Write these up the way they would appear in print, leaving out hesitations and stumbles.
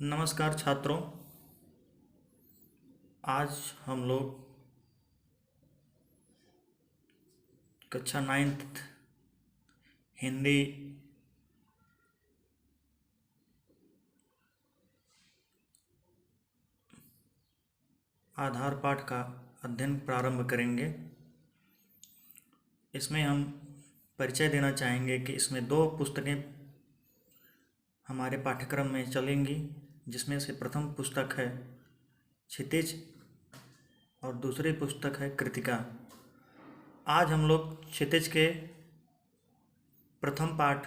नमस्कार छात्रों। आज हम लोग कक्षा 9th हिंदी आधार पाठ का अध्ययन प्रारंभ करेंगे। इसमें हम परिचय देना चाहेंगे कि इसमें दो पुस्तकें हमारे पाठ्यक्रम में चलेंगी, जिसमें से प्रथम पुस्तक है क्षितिज और दूसरी पुस्तक है कृतिका। आज हम लोग क्षितिज के प्रथम पाठ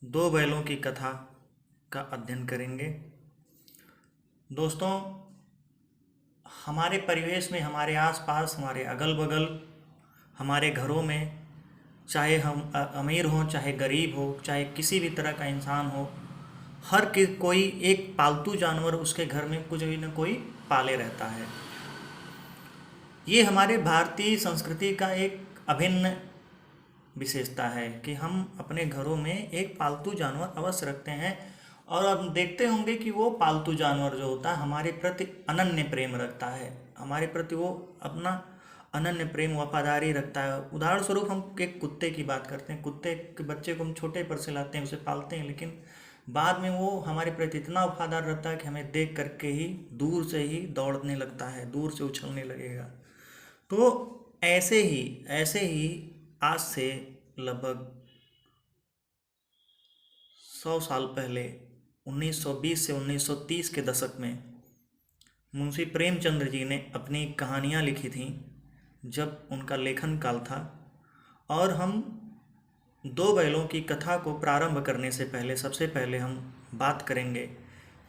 दो बैलों की कथा का अध्ययन करेंगे। दोस्तों, हमारे परिवेश में, हमारे आसपास, हमारे अगल बगल, हमारे घरों में, चाहे हम अमीर हों चाहे गरीब हो, चाहे किसी भी तरह का इंसान हो, कोई एक पालतू जानवर उसके घर में कुछ भी न कोई पाले रहता है। ये हमारे भारतीय संस्कृति का एक अभिन्न विशेषता है कि हम अपने घरों में एक पालतू जानवर अवश्य रखते हैं। और अब देखते होंगे कि वो पालतू जानवर जो होता है हमारे प्रति अनन्य प्रेम रखता है, हमारे प्रति वो अपना अनन्य प्रेम वफादारी रखता है। उदाहरण स्वरूप हम एक कुत्ते की बात करते हैं। कुत्ते के बच्चे को हम छोटे पर से लाते हैं, उसे पालते हैं, लेकिन बाद में वो हमारे प्रति इतना वफादार रहता है कि हमें देख करके ही दूर से ही दौड़ने लगता है, दूर से उछलने लगेगा। तो ऐसे ही आज से लगभग 100 साल पहले 1920 से 1930 के दशक में मुंशी प्रेमचंद्र जी ने अपनी कहानियाँ लिखी थीं, जब उनका लेखन काल था। और हम दो बैलों की कथा को प्रारंभ करने से पहले सबसे पहले हम बात करेंगे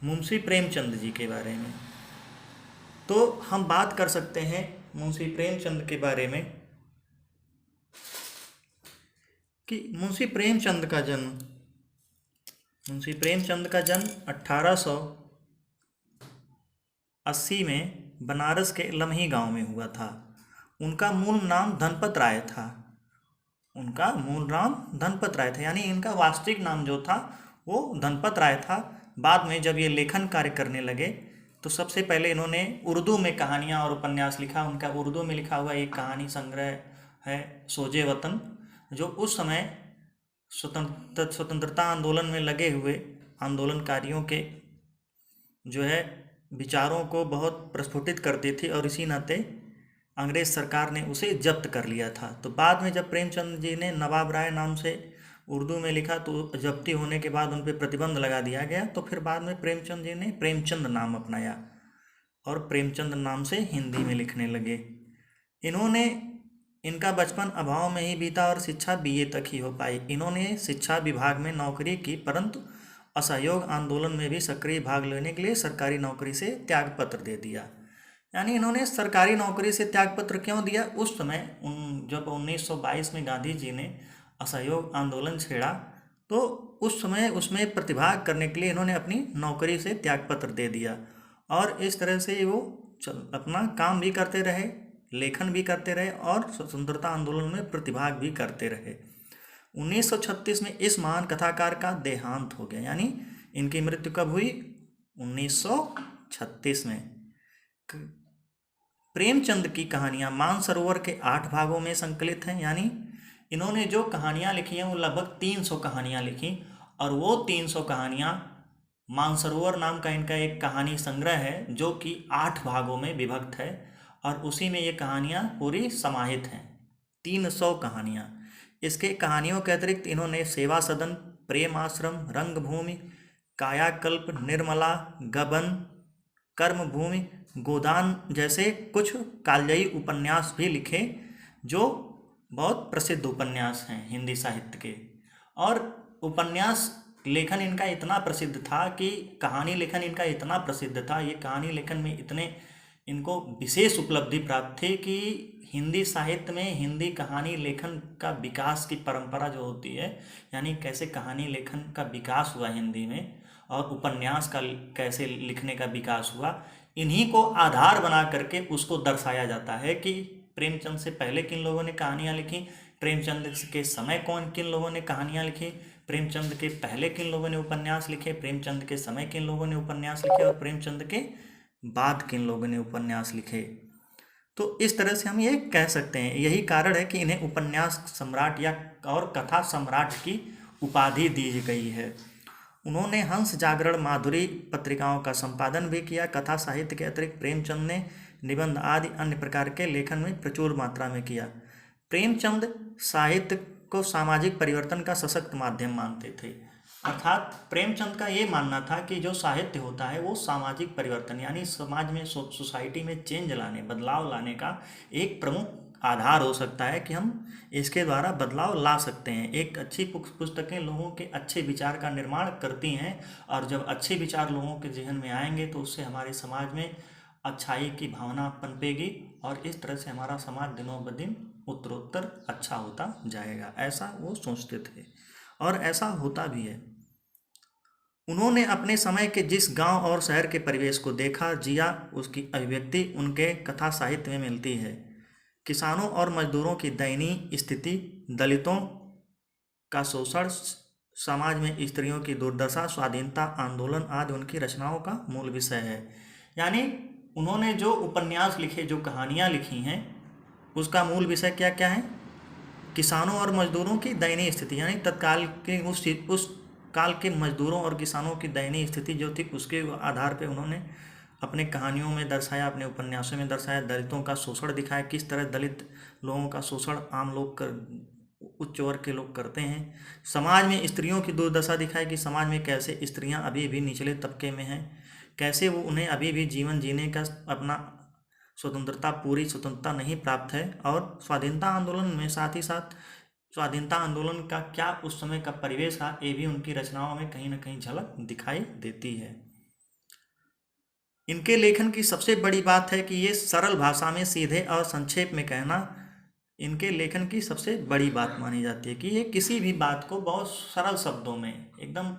मुंशी प्रेमचंद जी के बारे में। तो हम बात कर सकते हैं मुंशी प्रेमचंद के बारे में कि मुंशी प्रेमचंद का जन्म 1880 में बनारस के लम्ही गांव में हुआ था। उनका मूल नाम धनपत राय था। यानी इनका वास्तविक नाम जो था वो धनपत राय था। बाद में जब ये लेखन कार्य करने लगे तो सबसे पहले इन्होंने उर्दू में कहानियाँ और उपन्यास लिखा। उनका उर्दू में लिखा हुआ एक कहानी संग्रह है सोजे वतन, जो उस समय स्वतंत्रता आंदोलन में लगे हुए आंदोलनकारियों के जो है विचारों को बहुत प्रस्फुटित करती थी, और इसी नाते अंग्रेज़ सरकार ने उसे जब्त कर लिया था। तो बाद में जब प्रेमचंद जी ने नवाब राय नाम से उर्दू में लिखा तो जब्ती होने के बाद उन पर प्रतिबंध लगा दिया गया। तो फिर बाद में प्रेमचंद जी ने प्रेमचंद नाम अपनाया और प्रेमचंद नाम से हिंदी में लिखने लगे। इनका बचपन अभाव में ही बीता और शिक्षा बीए तक ही हो पाई। इन्होंने शिक्षा विभाग में नौकरी की, परंतु असहयोग आंदोलन में भी सक्रिय भाग लेने के लिए सरकारी नौकरी से त्यागपत्र दे दिया। यानी इन्होंने सरकारी नौकरी से त्यागपत्र क्यों दिया? उस समय जब 1922 में गांधी जी ने असहयोग आंदोलन छेड़ा तो उस समय उसमें प्रतिभाग करने के लिए इन्होंने अपनी नौकरी से त्यागपत्र दे दिया। और इस तरह से वो अपना काम भी करते रहे, लेखन भी करते रहे और स्वतंत्रता आंदोलन में प्रतिभाग भी करते रहे। 1936 में इस महान कथाकार का देहांत हो गया। यानी इनकी मृत्यु कब हुई? 1936 में। प्रेमचंद की कहानियाँ मानसरोवर के 8 भागों में संकलित हैं। यानी इन्होंने जो कहानियाँ लिखी हैं वो लगभग 300 कहानियाँ लिखी, और वो 300 कहानियाँ मानसरोवर नाम का इनका एक कहानी संग्रह है जो कि 8 भागों में विभक्त है, और उसी में ये कहानियाँ पूरी समाहित हैं, 300 कहानियाँ। इसके कहानियों के अतिरिक्त इन्होंने सेवा सदन, प्रेम आश्रम, रंगभूमि, कायाकल्प, निर्मला, गबन, कर्मभूमि, गोदान जैसे कुछ कालजयी उपन्यास भी लिखे, जो बहुत प्रसिद्ध उपन्यास हैं हिंदी साहित्य के। और उपन्यास लेखन इनका इतना प्रसिद्ध था कि कहानी लेखन इनका इतना प्रसिद्ध था, ये कहानी लेखन में इतने इनको विशेष उपलब्धि प्राप्त थी कि हिंदी साहित्य में हिंदी कहानी लेखन का विकास की परंपरा जो होती है, यानी कैसे कहानी लेखन का विकास हुआ हिंदी में और उपन्यास का कैसे लिखने का विकास हुआ, इन्हीं को आधार बना करके उसको दर्शाया जाता है कि प्रेमचंद से पहले किन लोगों ने कहानियाँ लिखी, प्रेमचंद के समय किन लोगों ने कहानियाँ लिखी, प्रेमचंद के पहले किन लोगों ने उपन्यास लिखे, प्रेमचंद के समय किन लोगों ने उपन्यास लिखे और प्रेमचंद के बाद किन लोगों ने उपन्यास लिखे। तो इस तरह से हम ये कह सकते हैं, यही कारण है कि इन्हें उपन्यास सम्राट या और कथा सम्राट की उपाधि दी गई है। उन्होंने हंस जागरण माधुरी पत्रिकाओं का संपादन भी किया। कथा साहित्य के अतिरिक्त प्रेमचंद ने निबंध आदि अन्य प्रकार के लेखन में प्रचुर मात्रा में किया। प्रेमचंद साहित्य को सामाजिक परिवर्तन का सशक्त माध्यम मानते थे, अर्थात प्रेमचंद का ये मानना था कि जो साहित्य होता है वो सामाजिक परिवर्तन यानी समाज में सोसाइटी में चेंज लाने, बदलाव लाने का एक प्रमुख आधार हो सकता है कि हम इसके द्वारा बदलाव ला सकते हैं। एक अच्छी पुस्तकें लोगों के अच्छे विचार का निर्माण करती हैं और जब अच्छे विचार लोगों के जहन में आएंगे तो उससे हमारे समाज में अच्छाई की भावना पनपेगी और इस तरह से हमारा समाज दिनों ब दिन उत्तरोत्तर अच्छा होता जाएगा, ऐसा वो सोचते थे और ऐसा होता भी है। उन्होंने अपने समय के जिस गांव और शहर के परिवेश को देखा, जिया, उसकी अभिव्यक्ति उनके कथा साहित्य में मिलती है। किसानों और मजदूरों की दयनीय स्थिति, दलितों का शोषण, समाज में स्त्रियों की दुर्दशा, स्वाधीनता आंदोलन आदि उनकी रचनाओं का मूल विषय है। यानी उन्होंने जो उपन्यास लिखे, जो कहानियाँ लिखी हैं, उसका मूल विषय क्या क्या है? किसानों और मजदूरों की दयनीय स्थिति, यानी तत्काल के उस काल के मजदूरों और किसानों की दयनीय स्थिति जो थी उसके आधार पे उन्होंने अपने कहानियों में दर्शाया, अपने उपन्यासों में दर्शाया। दलितों का शोषण दिखाया, किस तरह दलित लोगों का शोषण आम लोग उच्च वर्ग के लोग करते हैं। समाज में स्त्रियों की दुर्दशा दिखाई कि समाज में कैसे स्त्रियां अभी भी निचले तबके में हैं, कैसे वो उन्हें अभी भी जीवन जीने का अपना पूरी स्वतंत्रता नहीं प्राप्त है। और स्वाधीनता आंदोलन में साथ ही साथ स्वाधीनता आंदोलन का क्या उस समय का परिवेश था, ये भी उनकी रचनाओं में कहीं ना कहीं झलक दिखाई देती है। इनके लेखन की सबसे बड़ी बात है कि ये सरल भाषा में सीधे और संक्षेप में कहना इनके लेखन की सबसे बड़ी बात मानी जाती है कि ये किसी भी बात को बहुत सरल शब्दों में, एकदम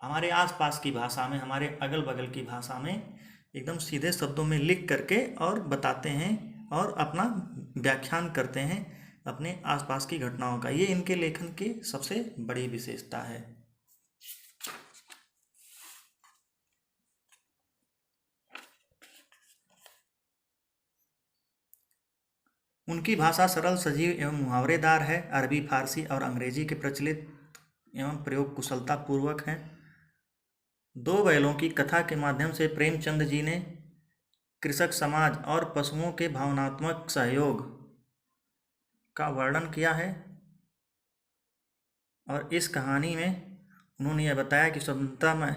हमारे आसपास की भाषा में, हमारे अगल बगल की भाषा में एकदम सीधे शब्दों में लिख करके और बताते हैं और अपना व्याख्यान करते हैं अपने आसपास की घटनाओं का। ये इनके लेखन की सबसे बड़ी विशेषता है। उनकी भाषा सरल, सजीव एवं मुहावरेदार है। अरबी, फारसी और अंग्रेजी के प्रचलित एवं प्रयोग कुशलता पूर्वक है। दो बैलों की कथा के माध्यम से प्रेमचंद जी ने कृषक समाज और पशुओं के भावनात्मक सहयोग का वर्णन किया है और इस कहानी में उन्होंने यह बताया कि स्वतंत्रता में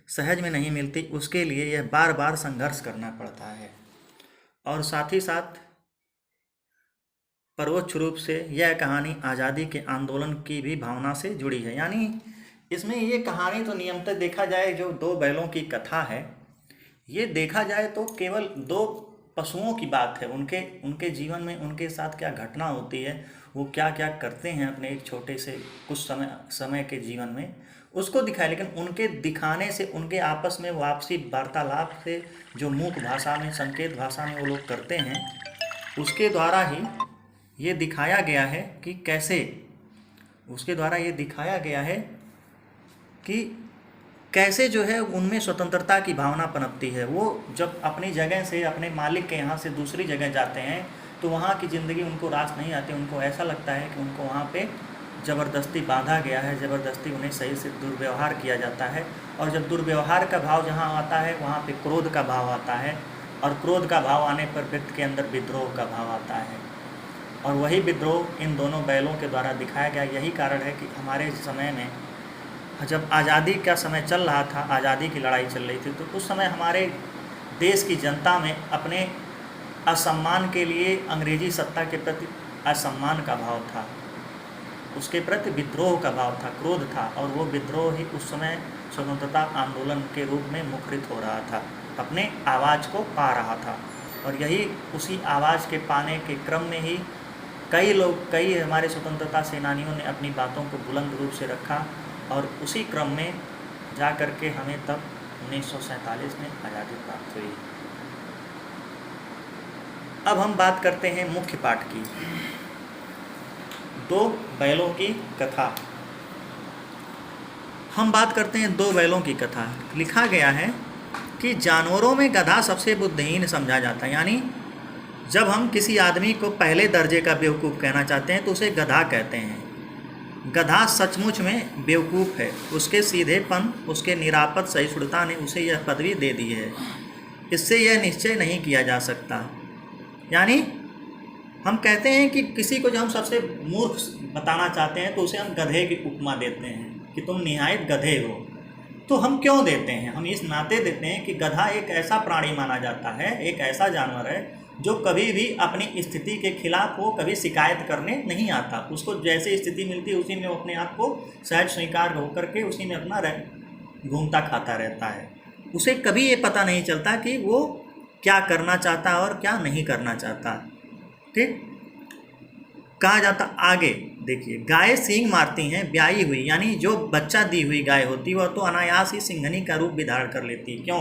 सहज में नहीं मिलती, उसके लिए यह बार बार संघर्ष करना पड़ता है। और साथ ही साथ परोक्ष रूप से यह कहानी आज़ादी के आंदोलन की भी भावना से जुड़ी है। यानी इसमें ये कहानी तो नियमतः देखा जाए जो दो बैलों की कथा है, ये देखा जाए तो केवल दो पशुओं की बात है। उनके जीवन में उनके साथ क्या घटना होती है, वो क्या क्या करते हैं अपने एक छोटे से कुछ समय के जीवन में, उसको दिखाया। लेकिन उनके दिखाने से, उनके आपस में वो आपसी वार्तालाप से जो मूक भाषा में, संकेत भाषा में वो लोग करते हैं, उसके द्वारा ही ये दिखाया गया है कि कैसे, उसके द्वारा ये दिखाया गया है कि कैसे जो है उनमें स्वतंत्रता की भावना पनपती है। वो जब अपनी जगह से, अपने मालिक के यहाँ से दूसरी जगह जाते हैं तो वहाँ की ज़िंदगी उनको रास नहीं आती। उनको ऐसा लगता है कि उनको वहाँ पे ज़बरदस्ती बांधा गया है, ज़बरदस्ती उन्हें सही से दुर्व्यवहार किया जाता है। और जब दुर्व्यवहार का भाव जहाँ आता है वहाँ पे क्रोध का भाव आता है, और क्रोध का भाव आने पर व्यक्ति के अंदर विद्रोह का भाव आता है। और वही विद्रोह इन दोनों बैलों के द्वारा दिखाया गया। यही कारण है कि हमारे समय में जब आज़ादी का समय चल रहा था, आज़ादी की लड़ाई चल रही थी, तो उस समय हमारे देश की जनता में अपने असम्मान के लिए, अंग्रेजी सत्ता के प्रति असम्मान का भाव था, उसके प्रति विद्रोह का भाव था, क्रोध था। और वो विद्रोह ही उस समय स्वतंत्रता आंदोलन के रूप में मुखरित हो रहा था, अपने आवाज़ को पा रहा था। और यही उसी आवाज़ के पाने के क्रम में ही कई हमारे स्वतंत्रता सेनानियों ने अपनी बातों को बुलंद रूप से रखा, और उसी क्रम में जा कर के हमें तब 1947 में आज़ादी प्राप्त हुई। अब हम बात करते हैं मुख्य पाठ की, दो बैलों की कथा। हम बात करते हैं दो बैलों की कथा। लिखा गया है कि जानवरों में गधा सबसे बुद्धिहीन समझा जाता है, यानी जब हम किसी आदमी को पहले दर्जे का बेवकूफ़ कहना चाहते हैं तो उसे गधा कहते हैं। गधा सचमुच में बेवकूफ़ है, उसके सीधेपन, उसके निरापद सहिष्णुता ने उसे यह पदवी दे दी है। इससे यह निश्चय नहीं किया जा सकता। यानी हम कहते हैं कि किसी को जो हम सबसे मूर्ख बताना चाहते हैं तो उसे हम गधे की उपमा देते हैं कि तुम निहायत गधे हो। तो हम क्यों देते हैं? हम इस नाते देते हैं कि गधा एक ऐसा प्राणी माना जाता है, एक ऐसा जानवर है जो कभी भी अपनी स्थिति के खिलाफ वो कभी शिकायत करने नहीं आता। उसको जैसी स्थिति मिलती है उसी में वो अपने आप को सहज स्वीकार होकर के उसी में अपना घूमता खाता रहता है। उसे कभी ये पता नहीं चलता कि वो क्या करना चाहता और क्या नहीं करना चाहता। ठीक, कहा जाता आगे देखिए, गाय सींग मारती हैं ब्याई हुई, यानी जो बच्चा दी हुई गाय होती है वह तो अनायास ही सिंघनी का रूप भी धारण कर लेती है। क्यों?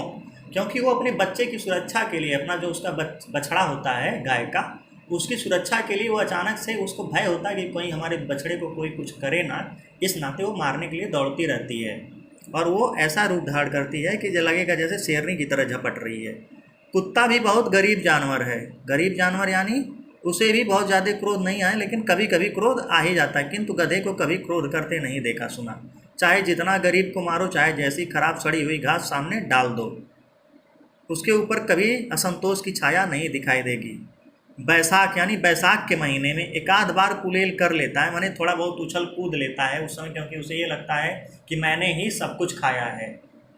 क्योंकि वो अपने बच्चे की सुरक्षा के लिए, अपना जो उसका बछड़ा होता है गाय का, उसकी सुरक्षा के लिए वो अचानक से उसको भय होता है कि कोई हमारे बछड़े को कोई कुछ करे ना, इस नाते वो मारने के लिए दौड़ती रहती है और वो ऐसा रूप धारण करती है कि जो लगेगा जैसे शेरनी की तरह झपट रही है। कुत्ता भी बहुत गरीब जानवर है। गरीब जानवर यानी उसे भी बहुत ज़्यादा क्रोध नहीं आए, लेकिन कभी कभी क्रोध आ ही जाता है। किंतु गधे को कभी क्रोध करते नहीं देखा सुना। चाहे जितना गरीब को मारो, चाहे जैसी खराब सड़ी हुई घास सामने डाल दो, उसके ऊपर कभी असंतोष की छाया नहीं दिखाई देगी। बैसाख यानी बैसाख के महीने में एक आध बार कुलेल कर लेता है, माने थोड़ा बहुत उछल कूद लेता है उस समय, क्योंकि उसे ये लगता है कि मैंने ही सब कुछ खाया है,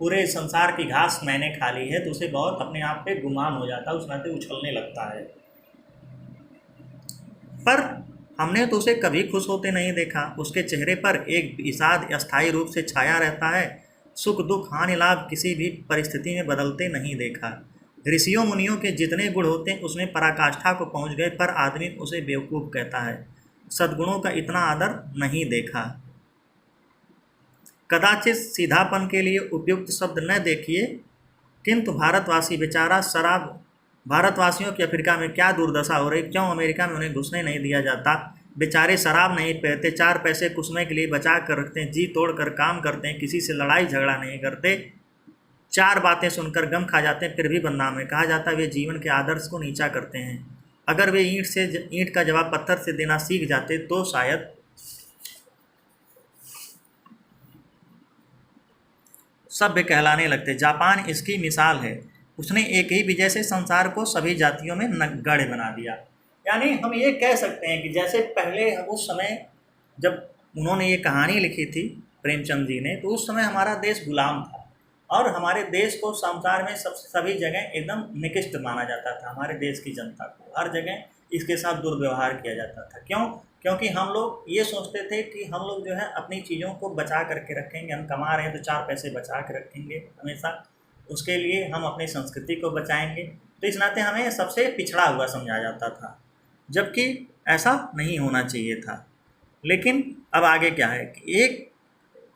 पूरे संसार की घास मैंने खा ली है, तो उसे बहुत अपने आप पे गुमान हो जाता है, उस नाते उछलने लगता है। पर हमने तो उसे कभी खुश होते नहीं देखा। उसके चेहरे पर एक विषाद अस्थायी रूप से छाया रहता है। सुख दुख हानि लाभ किसी भी परिस्थिति में बदलते नहीं देखा। ऋषियों मुनियों के जितने गुण होते हैं उसमें पराकाष्ठा को पहुंच गए, पर आदमी उसे बेवकूफ़ कहता है। सद्गुणों का इतना आदर नहीं देखा। कदाचित सीधापन के लिए उपयुक्त शब्द न देखिए, किंतु भारतवासी बेचारा शराब, भारतवासियों की अफ्रीका में क्या दुर्दशा हो रही, क्यों अमेरिका में उन्हें घुसने नहीं दिया जाता। बेचारे शराब नहीं पीते, 4 पैसे कुसमे के लिए बचा कर रखते हैं, जी तोड़ कर काम करते हैं, किसी से लड़ाई झगड़ा नहीं करते, 4 बातें सुनकर गम खा जाते हैं, फिर भी बदनाम है। कहा जाता है वे जीवन के आदर्श को नीचा करते हैं। अगर वे ईंट का जवाब पत्थर से देना सीख जाते तो शायद सभ्य कहलाने लगते। जापान इसकी मिसाल है। उसने एक ही विजय से संसार को सभी जातियों में गढ़ बना दिया। यानी हम ये कह सकते हैं कि जैसे पहले उस समय जब उन्होंने ये कहानी लिखी थी प्रेमचंद जी ने, तो उस समय हमारा देश गुलाम था और हमारे देश को संसार में सभी जगह एकदम निकृष्ट माना जाता था। हमारे देश की जनता को हर जगह इसके साथ दुर्व्यवहार किया जाता था। क्यों? क्योंकि हम लोग ये सोचते थे कि हम लोग जो है अपनी चीज़ों को बचा करके रखेंगे, हम कमा रहे हैं तो 4 पैसे बचा के रखेंगे हमेशा, उसके लिए हम अपनी संस्कृति को बचाएंगे। तो इस नाते हमें सबसे पिछड़ा हुआ समझा जाता था, जबकि ऐसा नहीं होना चाहिए था। लेकिन अब आगे क्या है कि एक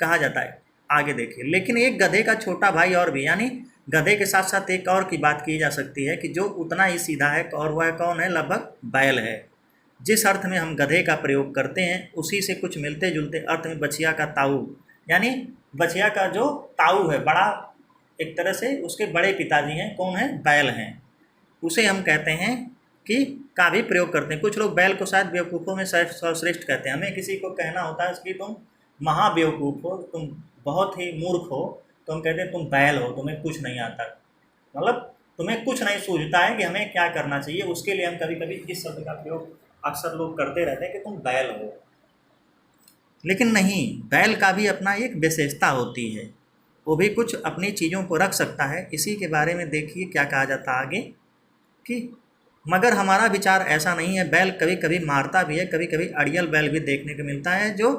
कहा जाता है, आगे देखिए, लेकिन एक गधे का छोटा भाई और भी, यानी गधे के साथ साथ एक और की बात की जा सकती है कि जो उतना ही सीधा है, और वह कौन है? लगभग बैल है। जिस अर्थ में हम गधे का प्रयोग करते हैं उसी से कुछ मिलते जुलते अर्थ में बछिया का ताऊ, यानी बछिया का जो ताऊ है, बड़ा, एक तरह से उसके बड़े पिताजी हैं, कौन है? बैल हैं, उसे हम कहते हैं कि का भी प्रयोग करते हैं। कुछ लोग बैल को शायद बेवकूफ़ों में सर्वश्रेष्ठ कहते हैं। हमें किसी को कहना होता है कि तुम महाबेवकूफ़ हो, तुम बहुत ही मूर्ख हो, तो हम कहते हैं तुम बैल हो, तुम्हें कुछ नहीं आता, मतलब तुम्हें कुछ नहीं सूझता है कि हमें क्या करना चाहिए। उसके लिए हम कभी कभी इस शब्द का प्रयोग अक्सर लोग करते रहते हैं कि तुम बैल हो। लेकिन नहीं, बैल का भी अपना एक विशेषता होती है, वो भी कुछ अपनी चीज़ों को रख सकता है। इसी के बारे में देखिए क्या कहा जाता आगे कि मगर हमारा विचार ऐसा नहीं है। बैल कभी कभी मारता भी है, कभी कभी अड़ियल बैल भी देखने को मिलता है जो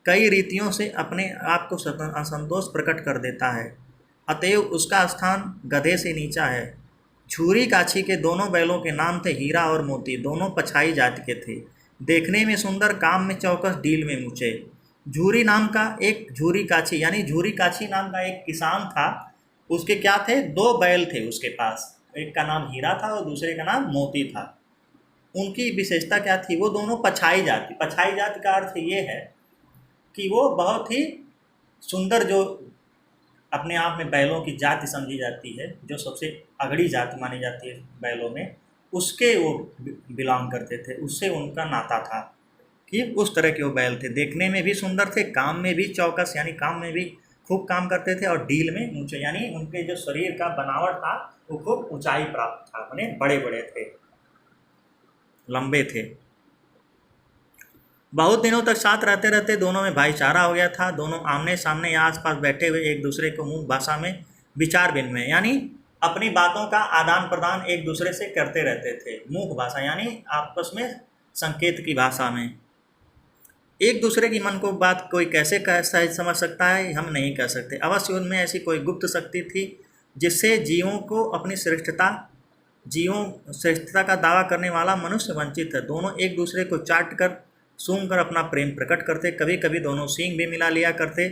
कई रीतियों से अपने आप को असंतोष प्रकट कर देता है, अतएव उसका स्थान गधे से नीचा है। झूरी काछी के दोनों बैलों के नाम थे हीरा और मोती, दोनों पछाई जाति के थे, देखने में सुंदर, काम में चौकस, डील में ऊँचे। झूरी नाम का एक झूरी काछी, यानी झूरी काछी नाम का एक किसान था, उसके क्या थे? 2 बैल थे उसके पास, एक का नाम हीरा था और दूसरे का नाम मोती था। उनकी विशेषता क्या थी? वो दोनों पछाई जाति। पछाई जाति का अर्थ ये है कि वो बहुत ही सुंदर जो अपने आप में बैलों की जाति समझी जाती है, जो सबसे अगड़ी जाति मानी जाती है बैलों में, उसके वो बिलोंग करते थे, उससे उनका नाता था कि उस तरह के वो बैल थे। देखने में भी सुंदर थे, काम में भी चौकस यानी काम में भी खूब काम करते थे, और डील में ऊंचे यानी उनके जो शरीर का बनावट था वो खूब ऊंचाई प्राप्त था, माने बड़े बड़े थे, लंबे थे। बहुत दिनों तक साथ रहते रहते दोनों में भाईचारा हो गया था। दोनों आमने सामने या आसपास बैठे हुए एक दूसरे को मुंह भाषा में विचार विनिमय यानी अपनी बातों का आदान प्रदान एक दूसरे से करते रहते थे। मुख भाषा यानी आपस में संकेत की भाषा में एक दूसरे की मन को बात कोई कैसे सहज समझ सकता है, हम नहीं कह सकते। अवश्य उनमें ऐसी कोई गुप्त शक्ति थी जिससे जीवों श्रेष्ठता का दावा करने वाला मनुष्य वंचित है। दोनों एक दूसरे को चाट कर सूंघ कर अपना प्रेम प्रकट करते, कभी कभी दोनों सींग भी मिला लिया करते,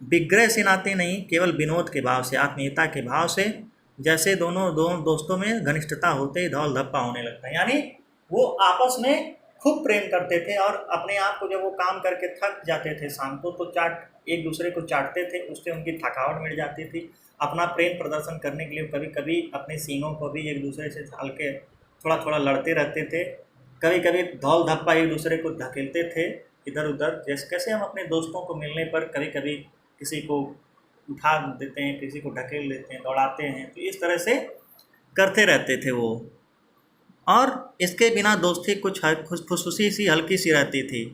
विग्रह से नाते नहीं, केवल विनोद के भाव से, आत्मीयता के भाव से। जैसे दोनों दोस्तों में घनिष्ठता होते ही धौल धप्पा होने लगता है, यानी वो आपस में खूब प्रेम करते थे, और अपने आप को जब वो काम करके थक जाते थे शाम को तो एक दूसरे को चाटते थे, उससे उनकी थकावट मिट जाती थी। अपना प्रेम प्रदर्शन करने के लिए कभी कभी अपने सीनों को भी एक दूसरे से हल्के थोड़ा थोड़ा लड़ते रहते थे, कभी कभी धौल धप्पा एक दूसरे को धकेलते थे इधर उधर। जैसे कैसे हम अपने दोस्तों को मिलने पर कभी कभी किसी को उठा देते हैं, किसी को ढकेल देते हैं, दौड़ाते हैं, तो इस तरह से करते रहते थे वो। और इसके बिना दोस्ती कुछ खुशखुशी सी हल्की सी रहती थी,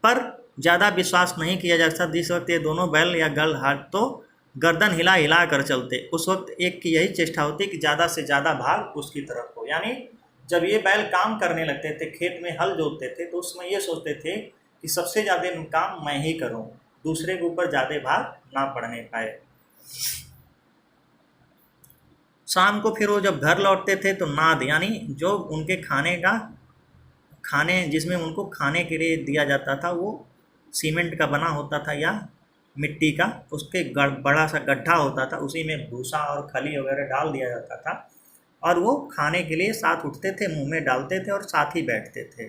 पर ज़्यादा विश्वास नहीं किया जा सकता। जिस वक्त ये दोनों बैल या गल हाथ तो गर्दन हिला हिला कर चलते, उस वक्त एक की यही चेष्टा होती कि ज़्यादा से ज़्यादा भाग उसकी तरफ हो। यानी जब ये बैल काम करने लगते थे, खेत में हल जोतते थे, तो उसमें ये सोचते थे कि सबसे ज़्यादा काम मैं ही करूं, दूसरे के ऊपर ज़्यादा भाग ना पड़ने पाए। शाम को फिर वो जब घर लौटते थे तो नाद यानी जो उनके खाने जिसमें उनको खाने के लिए दिया जाता था, वो सीमेंट का बना होता था या मिट्टी का, उसके बड़ा सा गड्ढा होता था, उसी में भूसा और खली वगैरह डाल दिया जाता था, और वो खाने के लिए साथ उठते थे, मुंह में डालते थे और साथ ही बैठते थे।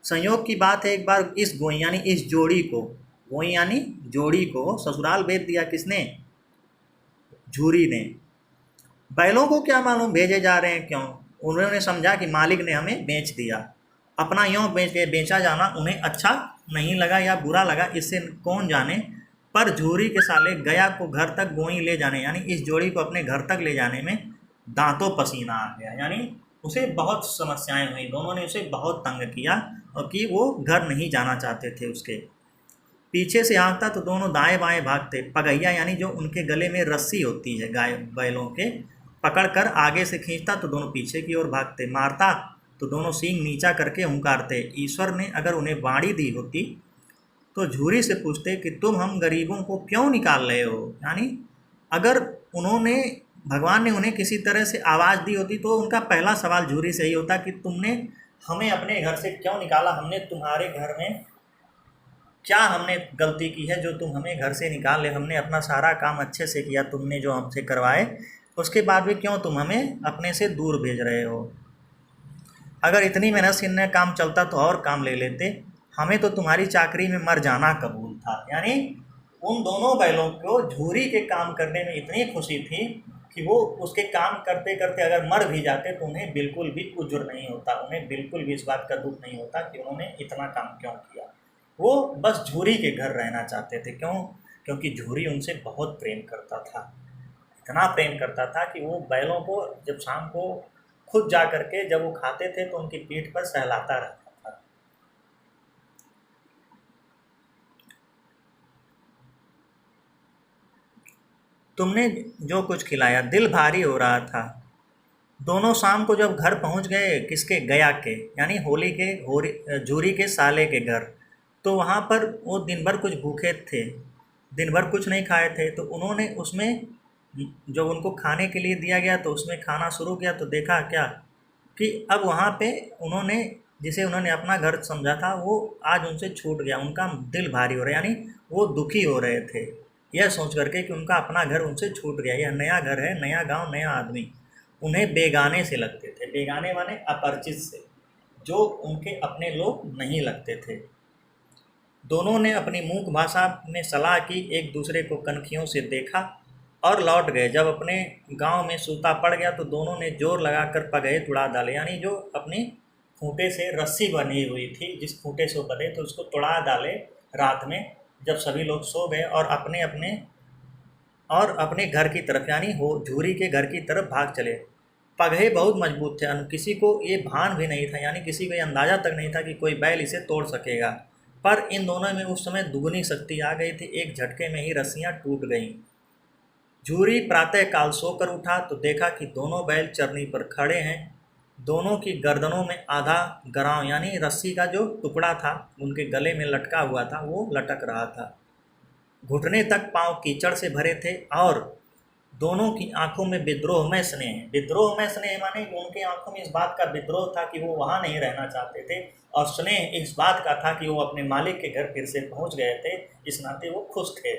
संयोग की बात है, एक बार इस गोई यानी इस जोड़ी को, गोई यानी जोड़ी को ससुराल भेज दिया। किसने? झूरी ने। बैलों को क्या मालूम भेजे जा रहे हैं क्यों। उन्होंने समझा कि मालिक ने हमें बेच दिया। अपना यूँ बेचा जाना उन्हें अच्छा नहीं लगा या बुरा लगा, इससे कौन जाने, पर झूरी के साले गया को घर तक गोई ले जाने यानी इस जोड़ी को अपने घर तक ले जाने में दांतों पसीना आ गया। यानी उसे बहुत समस्याएं हुई, दोनों ने उसे बहुत तंग किया, और कि वो घर नहीं जाना चाहते थे। उसके पीछे से हाँकता तो दोनों दाएं बाएं भागते। पगैया यानी जो उनके गले में रस्सी होती है गाय बैलों के, पकड़कर आगे से खींचता तो दोनों पीछे की ओर भागते। मारता तो दोनों सींग नीचा करके हुंकारते। ईश्वर ने अगर उन्हें वाणी दी होती तो झूरी से पूछते कि तुम हम गरीबों को क्यों निकाल रहे हो। यानी अगर भगवान ने उन्हें किसी तरह से आवाज़ दी होती तो उनका पहला सवाल झूरी से ही होता कि तुमने हमें अपने घर से क्यों निकाला, हमने तुम्हारे घर में क्या हमने गलती की है जो तुम हमें घर से निकाल ले। हमने अपना सारा काम अच्छे से किया, तुमने जो हमसे करवाए, उसके बाद भी क्यों तुम हमें अपने से दूर भेज रहे हो। अगर इतनी मेहनत से इन्हें काम चलता तो और काम ले लेते, हमें तो तुम्हारी चाकरी में मर जाना कबूल था। यानी उन दोनों बैलों को झूरी के काम करने में इतनी खुशी थी कि वो उसके काम करते करते अगर मर भी जाते तो उन्हें बिल्कुल भी उज्र नहीं होता, उन्हें बिल्कुल भी इस बात का दुख नहीं होता कि उन्होंने इतना काम क्यों किया। वो बस झूरी के घर रहना चाहते थे। क्यों? क्योंकि झूरी उनसे बहुत प्रेम करता था, इतना प्रेम करता था कि वो बैलों को जब शाम को खुद जा करके जब वो खाते थे तो उनकी पीठ पर सहलाता रहता था। तुमने जो कुछ खिलाया दिल भारी हो रहा था। दोनों शाम को जब घर पहुंच गए, किसके? गया के यानी झूरी के साले के घर, तो वहाँ पर वो दिन भर कुछ भूखे थे, दिन भर कुछ नहीं खाए थे। तो उन्होंने उसमें जब उनको खाने के लिए दिया गया तो उसमें खाना शुरू किया तो देखा क्या कि अब वहाँ पे जिसे उन्होंने अपना घर समझा था वो आज उनसे छूट गया। उनका दिल भारी हो रहा है, यानी वो दुखी हो रहे थे यह सोच करके कि उनका अपना घर उनसे छूट गया। यह नया घर है, नया गांव, नया आदमी, उन्हें बेगाने से लगते थे। बेगाने माने अपरिचित से, जो उनके अपने लोग नहीं लगते थे। दोनों ने अपनी मूक भाषा में सलाह की, एक दूसरे को कनखियों से देखा और लौट गए। जब अपने गांव में सूता पड़ गया तो दोनों ने जोर लगाकर पगहे तुड़ा डाले, यानी जो अपनी खूंटे से रस्सी बनी हुई थी, जिस खूंटे से वो बंधे थे उसको तुड़ा डाले रात में, जब सभी लोग सो गए और अपने घर की तरफ यानी हो झूरी के घर की तरफ भाग चले। पगहे बहुत मजबूत थे, किसी को ये भान भी नहीं था, यानी किसी को ये अंदाज़ा तक नहीं था कि कोई बैल इसे तोड़ सकेगा। पर इन दोनों में उस समय दुगनी शक्ति आ गई थी, एक झटके में ही रस्सियाँ टूट गईं। झूरी प्रातःकाल सोकर उठा तो देखा कि दोनों बैल चरनी पर खड़े हैं। दोनों की गर्दनों में आधा गराव यानी रस्सी का जो टुकड़ा था उनके गले में लटका हुआ था वो लटक रहा था। घुटने तक पांव कीचड़ से भरे थे और दोनों की आंखों में विद्रोहमय स्नेह। विद्रोहमय स्नेह माने कि उनकी आंखों में इस बात का विद्रोह था कि वो वहाँ नहीं रहना चाहते थे, और स्नेह इस बात का था कि वो अपने मालिक के घर फिर से पहुँच गए थे। इस नाते वो खुश थे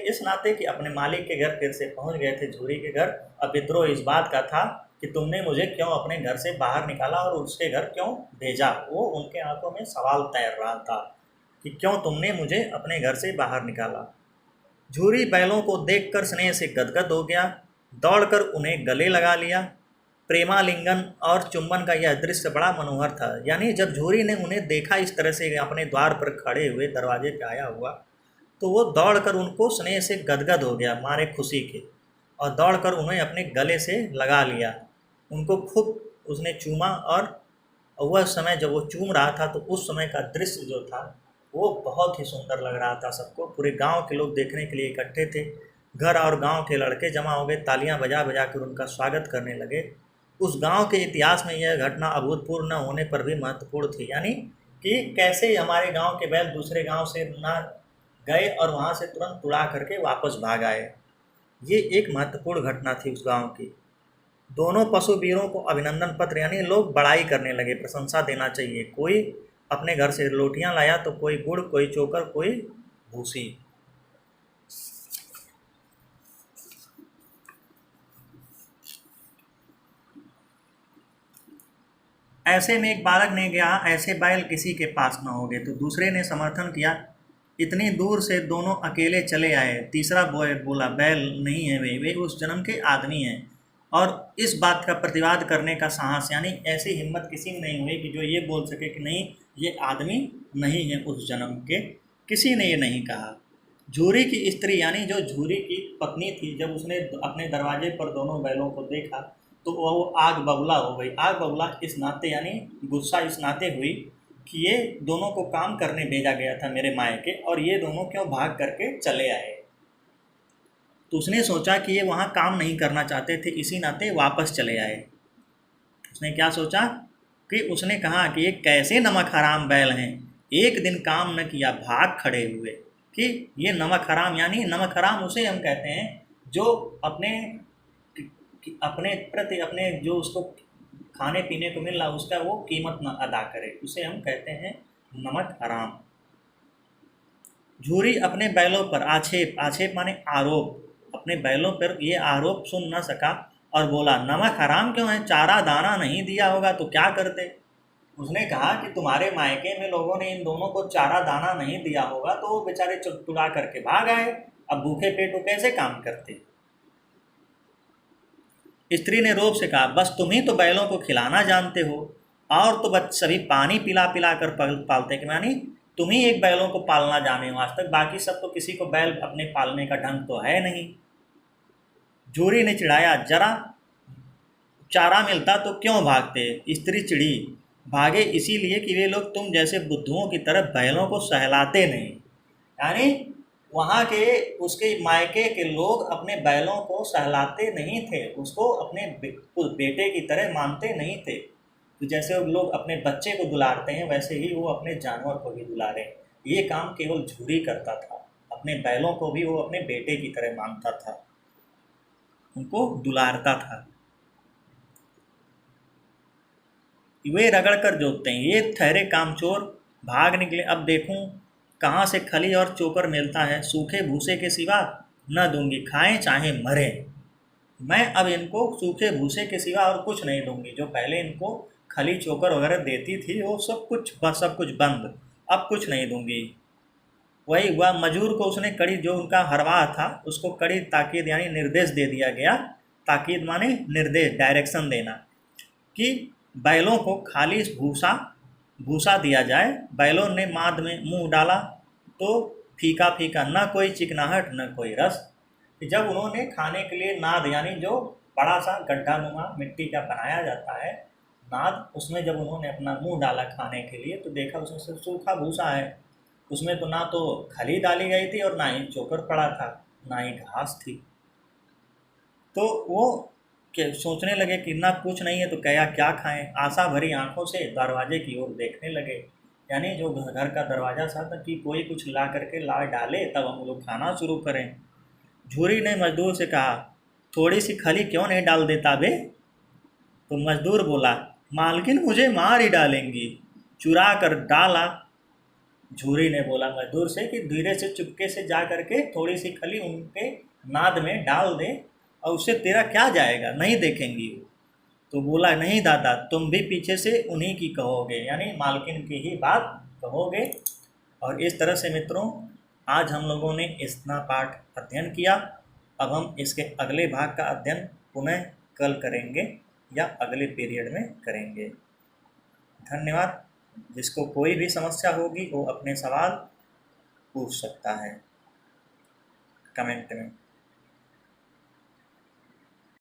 इस नाते कि अपने मालिक के घर फिर से पहुँच गए थे, झूरी के घर। अब विद्रोह इस बात का था कि तुमने मुझे क्यों अपने घर से बाहर निकाला और उसके घर क्यों भेजा। वो उनके आंखों में सवाल तैर रहा था कि क्यों तुमने मुझे अपने घर से बाहर निकाला। झूरी बैलों को देखकर स्नेह से गदगद हो गया, दौड़कर उन्हें गले लगा लिया। प्रेमालिंगन और चुंबन का यह दृश्य बड़ा मनोहर था, यानी जब झूरी ने उन्हें देखा इस तरह से अपने द्वार पर खड़े हुए दरवाजे पे आया हुआ, तो वो दौड़कर उनको स्नेह से गदगद हो गया मारे खुशी के, और दौड़कर उन्हें अपने गले से लगा लिया। उनको खूब उसने चूमा, और वह समय जब वो चूम रहा था तो उस समय का दृश्य जो था वो बहुत ही सुंदर लग रहा था सबको। पूरे गांव के लोग देखने के लिए इकट्ठे थे, घर और गांव के लड़के जमा हो गए, तालियां बजा बजा कर उनका स्वागत करने लगे। उस गांव के इतिहास में यह घटना अभूतपूर्व न होने पर भी महत्वपूर्ण थी, यानी कि कैसे हमारे गांव के बैल दूसरे गांव से ना गए और वहां से तुरंत तुड़ा करके वापस भाग आए। ये एक महत्वपूर्ण घटना थी उस गांव की। दोनों पशु वीरों को अभिनंदन पत्र, यानी लोग बड़ाई करने लगे, प्रशंसा देना चाहिए। कोई अपने घर से रोटियां लाया तो कोई गुड़, कोई चोकर, कोई भूसी। ऐसे में एक बालक ने कहा, ऐसे बैल किसी के पास न होंगे। तो दूसरे ने समर्थन किया, इतनी दूर से दोनों अकेले चले आए। तीसरा बोला, बैल नहीं है, वे उस जन्म के आदमी हैं। और इस बात का प्रतिवाद करने का साहस, यानी ऐसी हिम्मत किसी में नहीं हुई कि जो ये बोल सके कि नहीं ये आदमी नहीं है उस जन्म के, किसी ने ये नहीं कहा। झूरी की स्त्री यानी जो झूरी की पत्नी थी, जब उसने अपने दरवाजे पर दोनों बैलों को देखा तो वो आग बबूला हो गई। आग बबूला इस नाते यानी गुस्सा इस नाते हुई कि ये दोनों को काम करने भेजा गया था मेरे मायके, और ये दोनों क्यों भाग करके चले आए। तो उसने सोचा कि ये वहाँ काम नहीं करना चाहते थे, इसी नाते वापस चले आए। उसने क्या सोचा कि उसने कहा कि ये कैसे नमक हराम बैल हैं, एक दिन काम न किया भाग खड़े हुए। कि ये नमक हराम, यानी नमक हराम उसे हम कहते हैं जो अपने प्रति अपने जो उसको खाने पीने को मिल रहा उसका वो कीमत न अदा करे, उसे हम कहते हैं नमक हराम। झूरी अपने बैलों पर आक्षेप माने आरोप, अपने बैलों पर ये आरोप सुन न सका और बोला, नमक हराम क्यों है, चारा दाना नहीं दिया होगा तो क्या करते। उसने कहा कि तुम्हारे मायके में लोगों ने इन दोनों को चारा दाना नहीं दिया होगा तो वो बेचारे चुरा करके भाग आए, अब भूखे पेट वो कैसे काम करते। स्त्री ने रोब से कहा, बस तुम ही तो बैलों को खिलाना जानते हो, और तो बस सभी पानी पिला पिला कर पालते, कि यानी तुम ही एक बैलों को पालना जाने हो आज तक, बाकी सब तो किसी को बैल अपने पालने का ढंग तो है नहीं। झूरी ने चिढ़ाया, जरा चारा मिलता तो क्यों भागते। स्त्री चिढ़ी, भागे इसीलिए कि वे लोग तुम जैसे बुद्धुओं की तरह बैलों को सहलाते नहीं। यानी वहाँ के उसके मायके के लोग अपने बैलों को सहलाते नहीं थे, उसको अपने बेटे की तरह मानते नहीं थे। तो जैसे लोग अपने बच्चे को दुलारते हैं वैसे ही वो अपने जानवर को भी दुलारे। ये काम केवल झूरी करता था, अपने बैलों को भी वो अपने बेटे की तरह मानता था, उनको दुलारता था। वे रगड़ कर जोतते हैं, ये ठहरे कामचोर भाग निकले, अब देखूं कहाँ से खली और चोकर मिलता है, सूखे भूसे के सिवा न दूंगी, खाएं चाहे मरे। मैं अब इनको सूखे भूसे के सिवा और कुछ नहीं दूंगी। जो पहले इनको खली चोकर वगैरह देती थी वो सब कुछ बंद, अब कुछ नहीं दूंगी। वही हुआ, मजूर को उसने कड़ी, जो उनका हरवाह था उसको कड़ी ताकीद यानी निर्देश दे दिया गया। ताकीद माने निर्देश, डायरेक्शन देना, कि बैलों को खाली भूसा भूसा दिया जाए। बैलों ने माद में मुंह डाला तो फीका फीका, न कोई चिकनाहट न कोई रस। कि जब उन्होंने खाने के लिए नाद यानी जो बड़ा सा गड्ढा नुमा मिट्टी का बनाया जाता है नाद, उसमें जब उन्होंने अपना मुंह डाला खाने के लिए तो देखा उसमें सिर्फ सूखा भूसा है। उसमें तो ना तो खली डाली गई थी और ना ही चोकर पड़ा था, ना ही घास थी। तो वो के सोचने लगे कि ना कुछ नहीं है तो क्या क्या खाएं। आशा भरी आंखों से दरवाजे की ओर देखने लगे, यानी जो घर का दरवाज़ा था कि कोई कुछ ला करके ला डाले तब हम लोग खाना शुरू करें। झूरी ने मजदूर से कहा, थोड़ी सी खली क्यों नहीं डाल देता बे? तो मजदूर बोला, मालकिन मुझे मार ही डालेंगी। चुरा कर डाला। झूरी ने बोला मजदूर से कि धीरे से चुपके से जा करके थोड़ी सी खली उनके नाद में डाल दे, और उससे तेरा क्या जाएगा, नहीं देखेंगी वो। तो बोला, नहीं दादा, तुम भी पीछे से उन्हीं की कहोगे, यानी मालकिन की ही बात कहोगे। और इस तरह से मित्रों, आज हम लोगों ने इतना पाठ अध्ययन किया। अब हम इसके अगले भाग का अध्ययन पुनः कल करेंगे या अगले पीरियड में करेंगे। धन्यवाद। जिसको कोई भी समस्या होगी वो अपने सवाल पूछ सकता है कमेंट में।